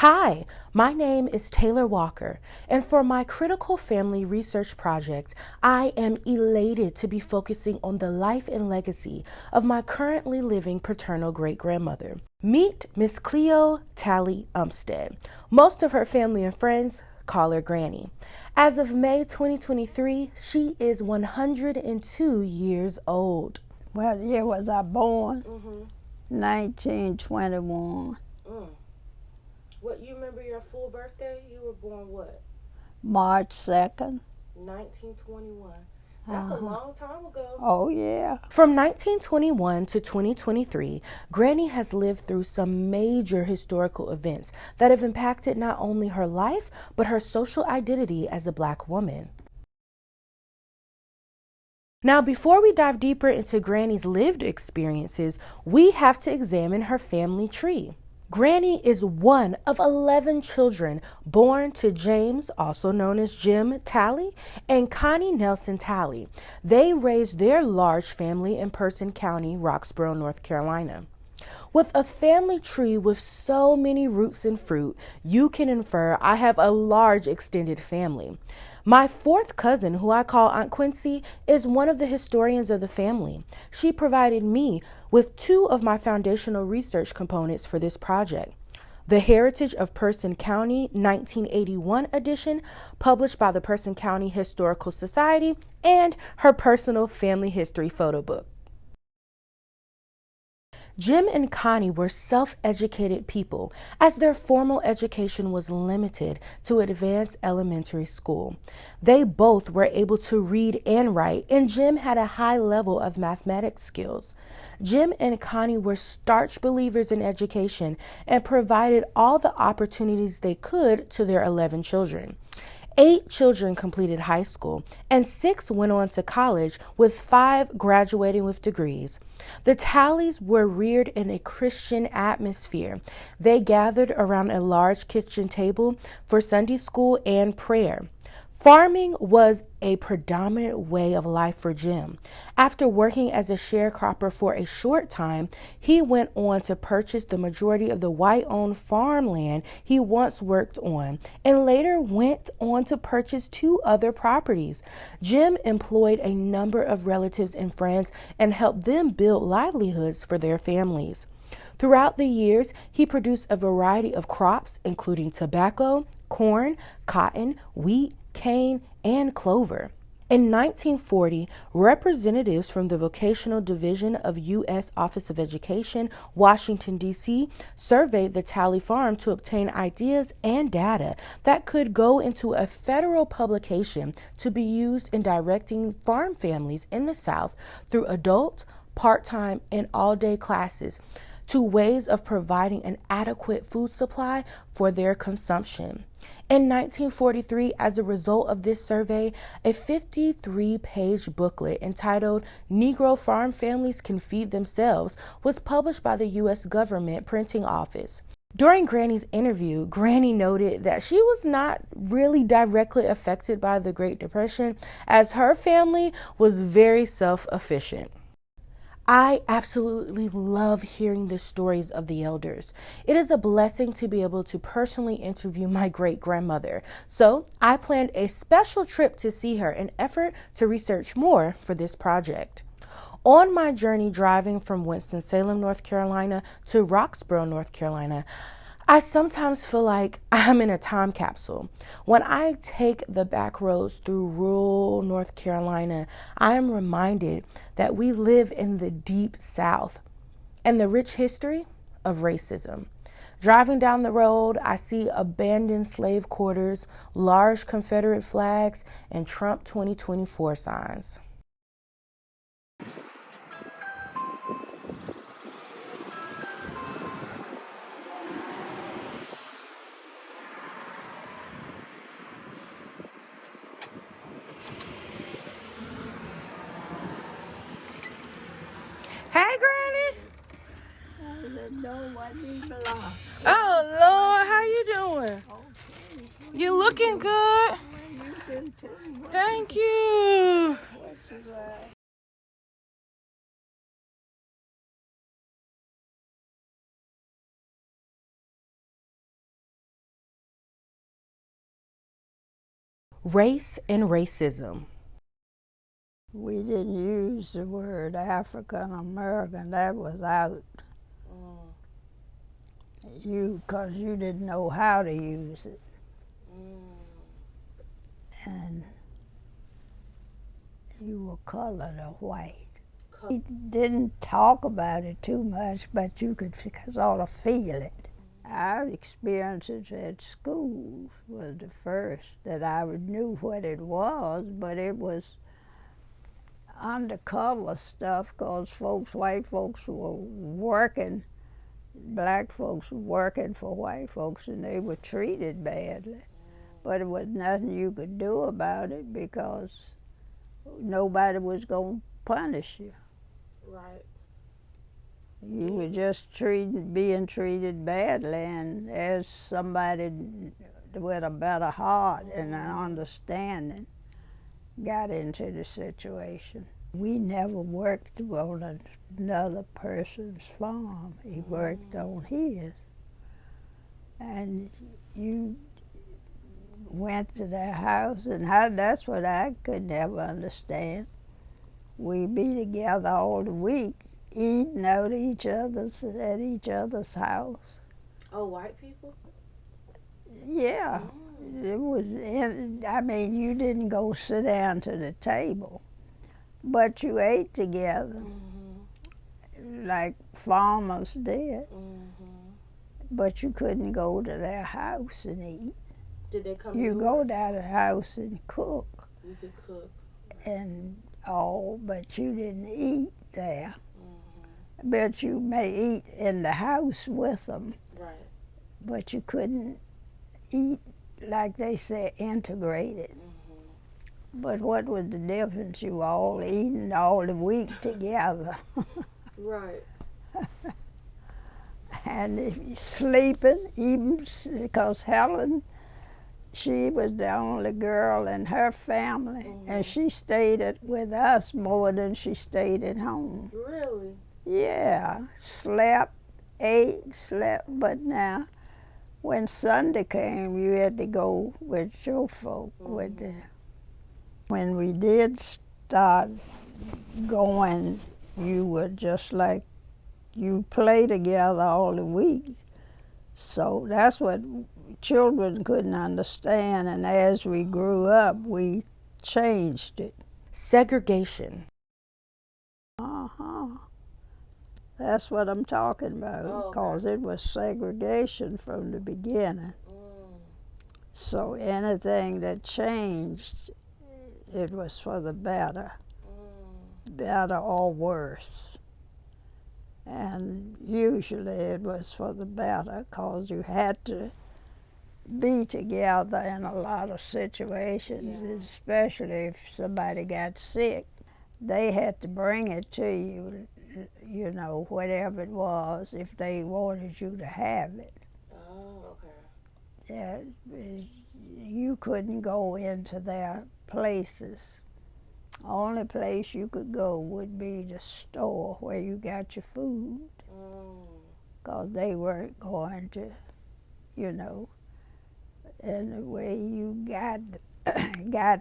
Hi, my name is Taylor Walker, and for my critical family research project, I am elated to be focusing on the life and legacy of my currently living paternal great-grandmother. Meet Miss Cleo Talley Umstead. Most of her family and friends call her Granny. As of May 2023, she is 102 years old. What year was I born? 1921. What, you remember your full birthday? You were born what? March 2nd. 1921. That's a long time ago. Oh, yeah. From 1921 to 2023, Granny has lived through some major historical events that have impacted not only her life, but her social identity as a Black woman. Now, before we dive deeper into Granny's lived experiences, we have to examine her family tree. Granny is one of 11 children born to James, also known as Jim Talley, and Connie Nelson Talley. They raised their large family in Person County, Roxborough, North Carolina. With a family tree with so many roots and fruit, you can infer I have a large extended family. My fourth cousin, who I call Aunt Quincy, is one of the historians of the family. She provided me with two of my foundational research components for this project. The Heritage of Person County 1981 edition, published by the Person County Historical Society, and her personal family history photo book. Jim and Connie were self-educated people, as their formal education was limited to advanced elementary school. They both were able to read and write, and Jim had a high level of mathematics skills. Jim and Connie were staunch believers in education and provided all the opportunities they could to their 11 children. 8 children completed high school, and 6 went on to college, with 5 graduating with degrees. The Talleys were reared in a Christian atmosphere. They gathered around a large kitchen table for Sunday school and prayer. Farming was a predominant way of life for Jim. After working as a sharecropper for a short time, he went on to purchase the majority of the white-owned farmland he once worked on, and later went on to purchase 2 other properties. Jim employed a number of relatives and friends and helped them build livelihoods for their families. Throughout the years, he produced a variety of crops, including tobacco, corn, cotton, wheat, cane, and clover. In 1940, representatives from the Vocational Division of U.S. Office of Education, Washington, D.C., surveyed the Talley farm to obtain ideas and data that could go into a federal publication to be used in directing farm families in the South through adult, part-time, and all-day classes to ways of providing an adequate food supply for their consumption. In 1943, as a result of this survey, a 53-page booklet entitled Negro Farm Families Can Feed Themselves was published by the U.S. government printing office. During Granny's interview, Granny noted that she was not really directly affected by the Great Depression, as her family was very self-sufficient. I absolutely love hearing the stories of the elders. It is a blessing to be able to personally interview my great-grandmother. So I planned a special trip to see her in an effort to research more for this project. On my journey driving from Winston-Salem, North Carolina to Roxborough, North Carolina, I sometimes feel like I'm in a time capsule. When I take the back roads through rural North Carolina, I am reminded that we live in the deep South and the rich history of racism. Driving down the road, I see abandoned slave quarters, large Confederate flags, and Trump 2024 signs. Hey, Granny. Oh, Lord, how you doing? You looking good? Thank you. Race and racism. We didn't use the word African American. That was out. Because you didn't know how to use it. And you were colored or white. We didn't talk about it too much, but you could sort of feel it. Our experiences at school was the first that I knew what it was, but it was undercover stuff because white folks were working, black folks were working for white folks, and they were treated badly. But it was nothing you could do about it because nobody was going to punish you. Right. You were just being treated badly, and as somebody with a better heart and an understanding got into the situation. We never worked on another person's farm. He worked on his. And you went to their house, and that's what I could never understand. We'd be together all the week, eating out at each other's house. Oh, white people? Yeah. It was, I mean, you didn't go sit down to the table, but you ate together, like farmers did. But you couldn't go to their house and eat. Did they come? You go to their house and cook. You could cook. And all, but you didn't eat there. But you may eat in the house with them. Right. But you couldn't eat, like they say, integrated. But what was the difference? You were all eating all the week together. Right. And sleeping, even because Helen, she was the only girl in her family, and she stayed with us more than she stayed at home. Really? Yeah, slept, ate, slept, but now, when Sunday came, you had to go with your folk. When we did start going, you were just like, you play together all the week. So that's what children couldn't understand, and as we grew up, we changed it. Segregation. That's what I'm talking about, because it was segregation from the beginning. So anything that changed, it was for the better or worse. And usually it was for the better, because you had to be together in a lot of situations, especially if somebody got sick. They had to bring it to you, you know, whatever it was, if they wanted you to have it. Oh, okay. Yeah, you couldn't go into their places. Only place you could go would be the store where you got your food, because they weren't going to, you know. And the way you got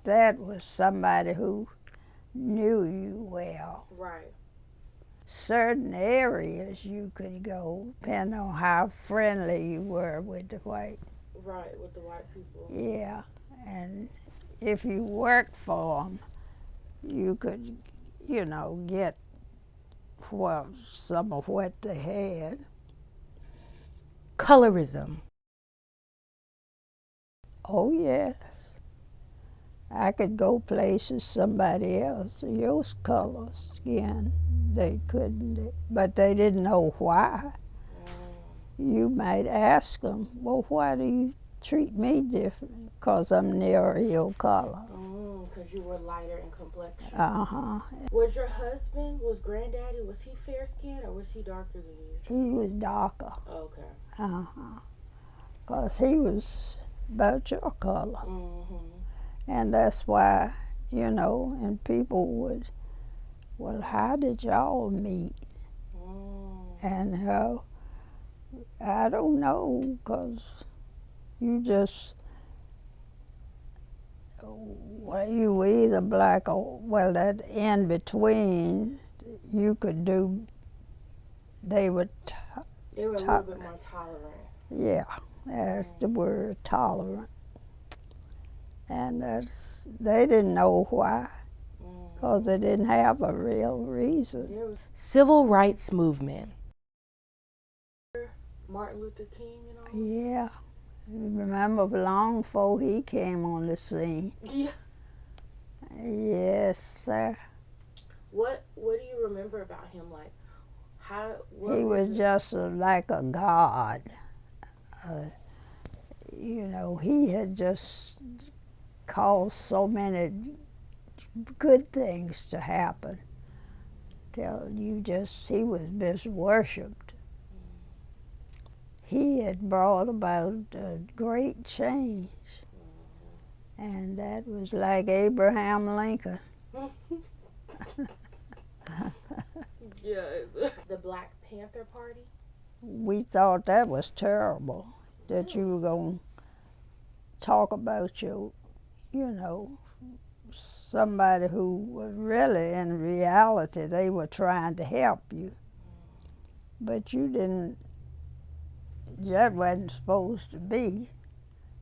that was somebody who knew you well. Right. Certain areas you could go, depending on how friendly you were with the white. Right, with the white people. Yeah, and if you worked for them, you could, you know, get, well, some of what they had. Colorism. Oh, yes. I could go places somebody else, your color, skin, they couldn't, but they didn't know why. You might ask them, well, why do you treat me different? Because I'm nearer your color. Because you were lighter in complexion. Was Granddaddy, was he fair-skinned or was he darker than you? He was darker. Okay. Because he was about your color. And that's why, you know, and people would, well, how did y'all meet? And I don't know, because you just well, you were either black or, well, that in between, you could do, they were, They were a little bit more tolerant. yeah, that's the word, tolerant. And they didn't know why, because they didn't have a real reason. Civil rights movement. Martin Luther King and all? Yeah. Remember long before he came on the scene. Yeah. Yes, sir. What do you remember about him? Like, he was just like a god. You know, he had just caused so many good things to happen. Till he was just worshipped. He had brought about a great change. And that was like Abraham Lincoln. Yeah. The Black Panther Party? We thought that was terrible, that you were going to talk about you know, somebody who was really, in reality, they were trying to help you. But you didn't, that wasn't supposed to be,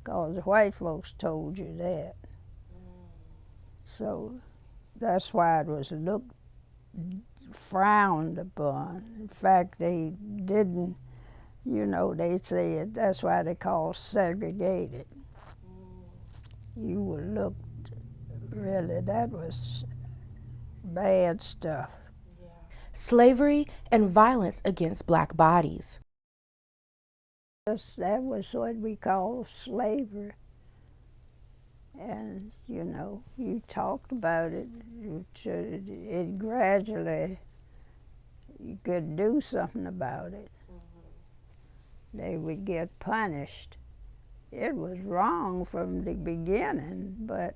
because the white folks told you that. So that's why it was looked, frowned upon. In fact, they didn't, you know, they said that's why they call segregated. You were looked, really, that was bad stuff. Yeah. Slavery and violence against black bodies. That was what we call slavery. And, you know, you talked about it, it gradually, you could do something about it. They would get punished. It was wrong from the beginning, but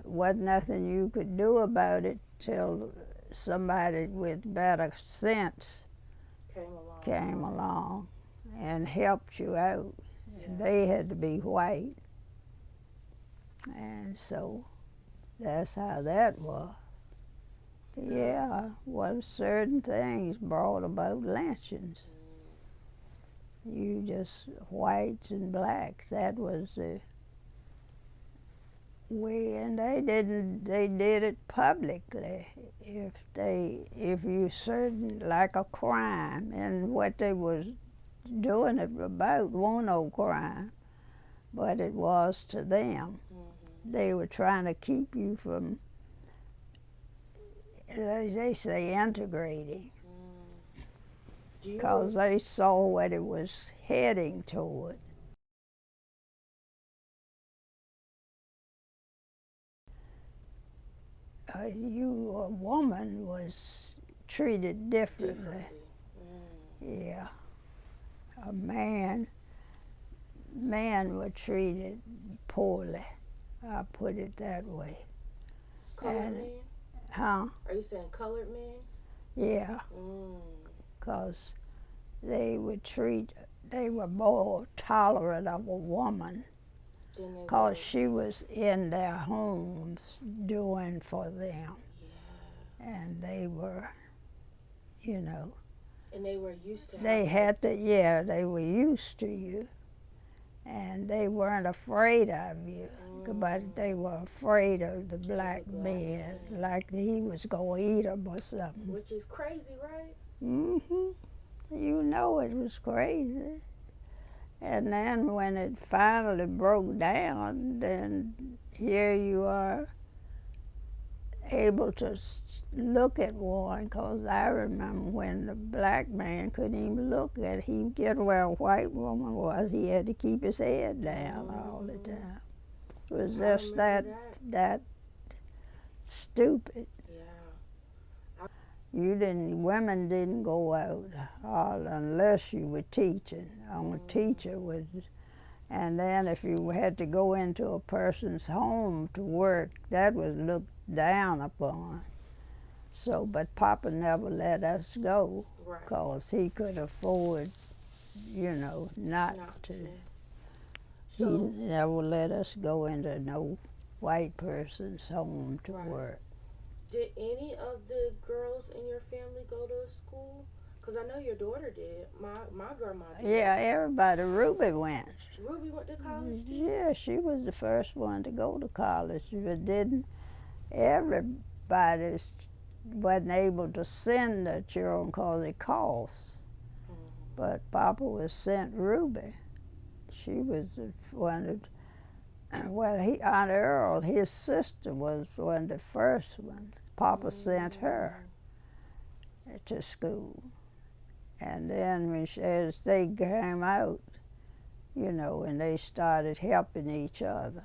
wasn't nothing you could do about it till somebody with better sense came along and helped you out. Yeah. They had to be white. And so that's how that was. Yeah, well, certain things brought about lynchings. You just, whites and blacks, that was the way, and they did it publicly. If you certain, like a crime, and what they was doing it about wasn't no crime, but it was to them. They were trying to keep you from, as they say, integrating. Because they saw what it was heading toward. A woman was treated differently. Yeah. A man was treated poorly. I'll put it that way. Colored men? Huh? Are you saying colored men? Yeah. Because they were more tolerant of a woman, because she was in their homes doing for them. Yeah. And they were, you know. And they were used to they were used to you. And they weren't afraid of you, but they were afraid of the black man, like he was going to eat them or something. Which is crazy, right? Mm-hmm. You know it was crazy. And then when it finally broke down, then here you are able to look at one, because I remember when the black man couldn't even look at, he'd get where a white woman was, he had to keep his head down all the time. It was just that stupid. Women didn't go out unless you were teaching. A teacher was, and then if you had to go into a person's home to work, that was looked down upon. So, but Papa never let us go, because he could afford, you know, not to. He never let us go into no white person's home to Right. work. Did any of the girls in your family go to school? Because I know your daughter did. My grandma did. Yeah, everybody. Ruby went. Ruby went to college too? Yeah, she was the first one to go to college, but didn't everybody wasn't able to send the children because it costs. But Papa was sent Ruby. She was the one that, well, Aunt Earl, his sister, was one of the first ones. Papa sent her to school. And then as they came out, you know, and they started helping each other.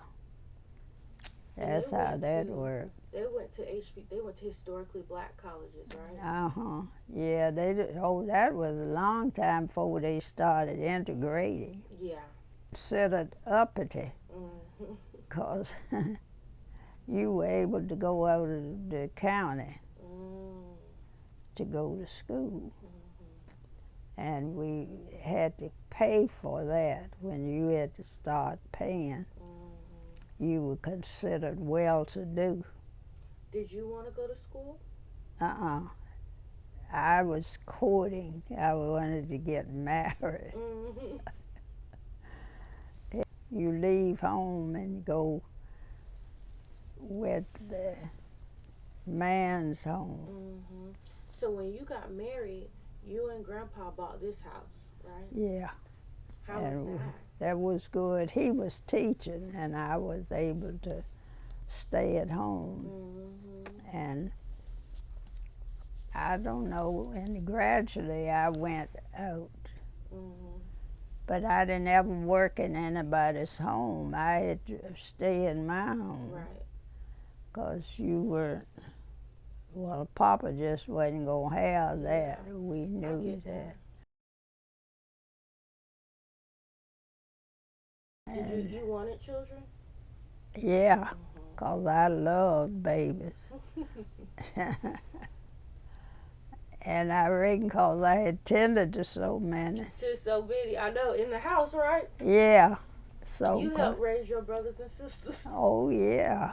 That's how that worked. They went to they went to historically black colleges, right? Uh-huh. Yeah, they did. Oh, that was a long time before they started integrating. Yeah. Considered uppity, because you were able to go out of the county to go to school. And we had to pay for that. When you had to start paying, you were considered well-to-do. Did you want to go to school? I was courting. I wanted to get married. You leave home and go with the man's home. So when you got married, you and Grandpa bought this house, right? Yeah. How was that? That was good. He was teaching, and I was able to stay at home. And I don't know, and gradually I went out. But I didn't ever work in anybody's home. I had to stay in my home. Right. Because you weren't, well, Papa just wasn't going to have that. Yeah, We knew that. Did you wanted children? Yeah, because I loved babies. And I reckon because I had tended to so many. To so many. I know, in the house, right? Yeah. So you helped raise your brothers and sisters. Oh, yeah.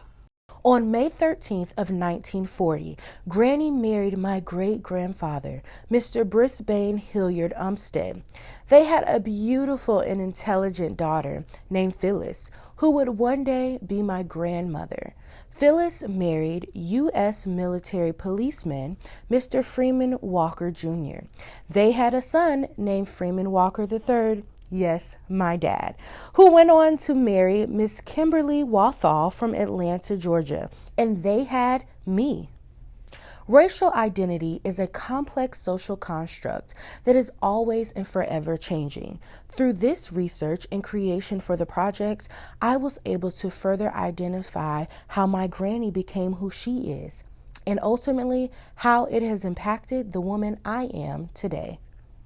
On May 13th of 1940, Granny married my great-grandfather, Mr. Brisbane Hilliard Umstead. They had a beautiful and intelligent daughter named Phyllis, who would one day be my grandmother. Phyllis married U.S. military policeman Mr. Freeman Walker Jr. They had a son named Freeman Walker III. Yes, my dad, who went on to marry Miss Kimberly Walthall from Atlanta, Georgia, and they had me. Racial identity is a complex social construct that is always and forever changing. Through this research and creation for the projects, I was able to further identify how my granny became who she is, and ultimately how it has impacted the woman I am today.